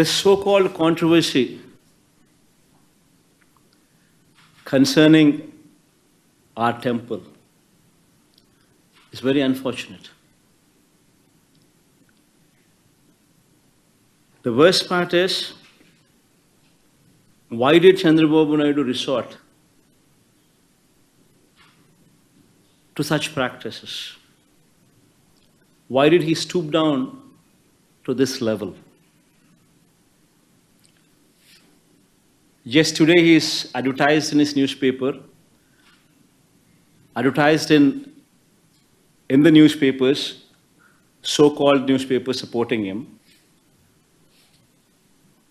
This so-called controversy concerning our temple is very unfortunate. The worst part is, why did Chandrababu Naidu resort to such practices? Why did he stoop down to this level? Just today he is advertised in his newspaper, advertised in the newspapers, so-called newspapers supporting him,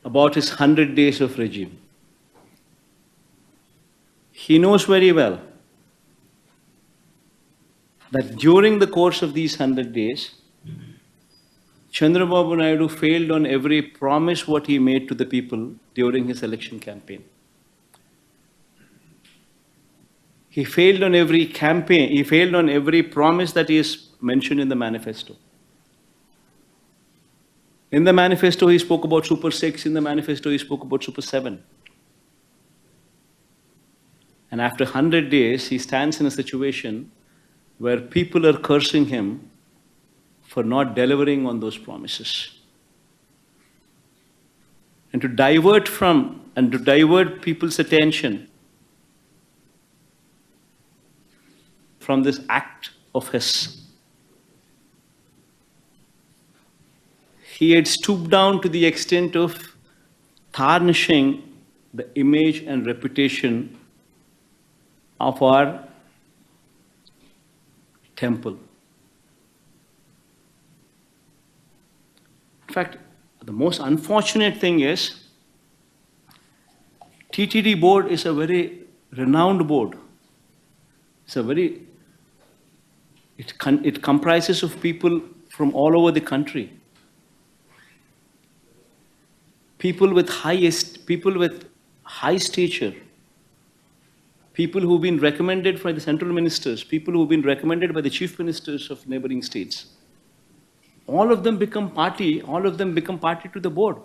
about his 100 days of regime. He knows very well that during the course of these 100 days, Chandrababu Naidu failed on every promise what he made to the people during his election campaign. He failed on every campaign, he failed on every promise that is mentioned in the manifesto. In the manifesto, he spoke about Super 6. In the manifesto, he spoke about Super 7. And after 100 days, he stands in a situation where people are cursing him for not delivering on those promises. And to divert people's attention from this act of his, he had stooped down to the extent of tarnishing the image and reputation of our temple. In fact, the most unfortunate thing is, TTD board is a very renowned board. It comprises of people from all over the country. People with high stature, people who've been recommended by the central ministers, people who've been recommended by the chief ministers of neighboring states. All of them become party to the board.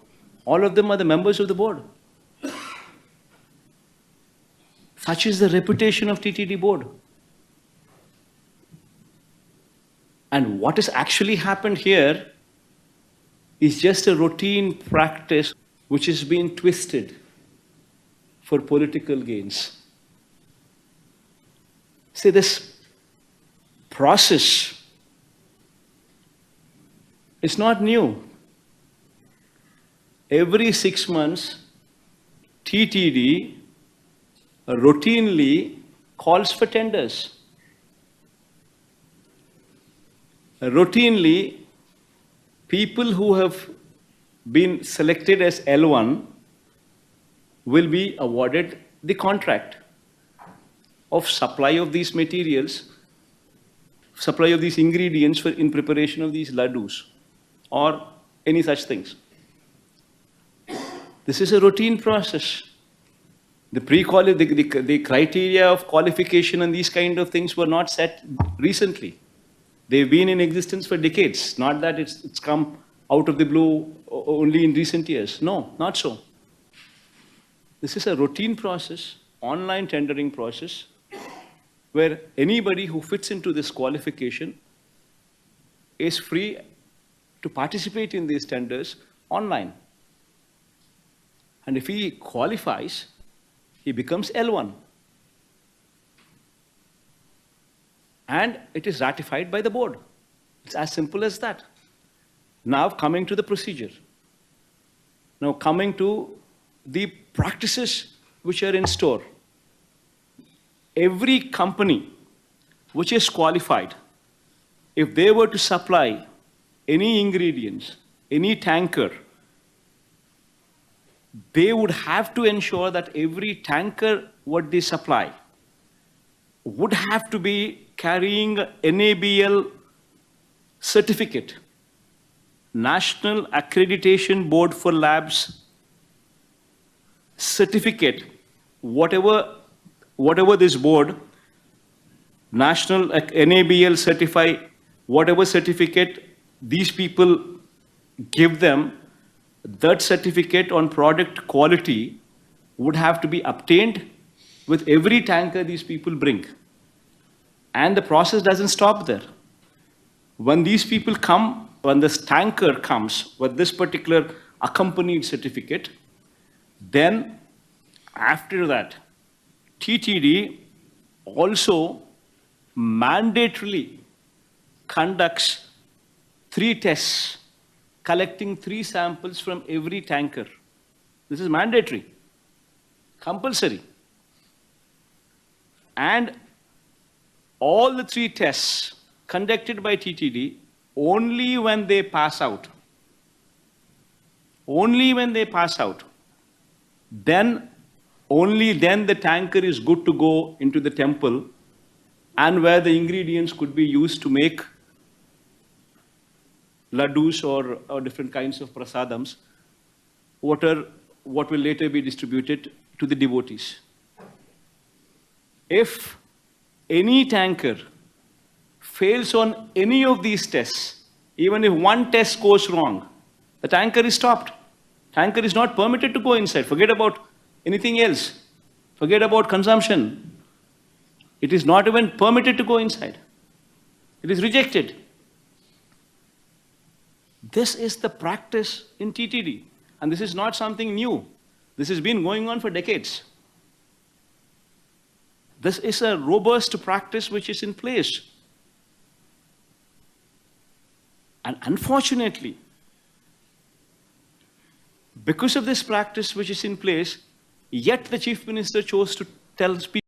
All of them are the members of the board. Such is the reputation of TTD board. And what has actually happened here is just a routine practice which has been twisted for political gains. See, this process is not new. Every 6 months, TTD routinely calls for tenders. Routinely, people who have been selected as L1 will be awarded the contract of supply of these materials, supply of these ingredients in preparation of these laddus or any such things. This is a routine process. The criteria of qualification and these kind of things were not set recently. They've been in existence for decades, not that it's come out of the blue only in recent years. No, not so. This is a routine process, online tendering process, where anybody who fits into this qualification is free to participate in these tenders online. And if he qualifies, he becomes L1. And it is ratified by the board. It's as simple as that. Now coming to the procedure. Now coming to the practices which are in store. Every company which is qualified, if they were to supply any ingredients, any tanker, they would have to ensure that every tanker what they supply would have to be carrying NABL certificate, National Accreditation Board for Labs certificate, whatever this board, National NABL certify, whatever certificate these people give them, that certificate on product quality would have to be obtained with every tanker these people bring. And the process doesn't stop there. When these people come, when this tanker comes with this particular accompanied certificate, then after that, TTD also mandatorily conducts 3 tests, collecting 3 samples from every tanker. This is mandatory, compulsory. And all the 3 tests conducted by TTD, only when they pass out, then only then the tanker is good to go into the temple, and where the ingredients could be used to make laddus or different kinds of prasadams, what will later be distributed to the devotees. If any tanker fails on any of these tests, even if one test goes wrong, the tanker is stopped. Tanker is not permitted to go inside. Forget about anything else. Forget about consumption. It is not even permitted to go inside. It is rejected. This is the practice in TTD. And this is not something new. This has been going on for decades. This is a robust practice which is in place. And unfortunately, because of this practice which is in place, yet the Chief Minister chose to tell people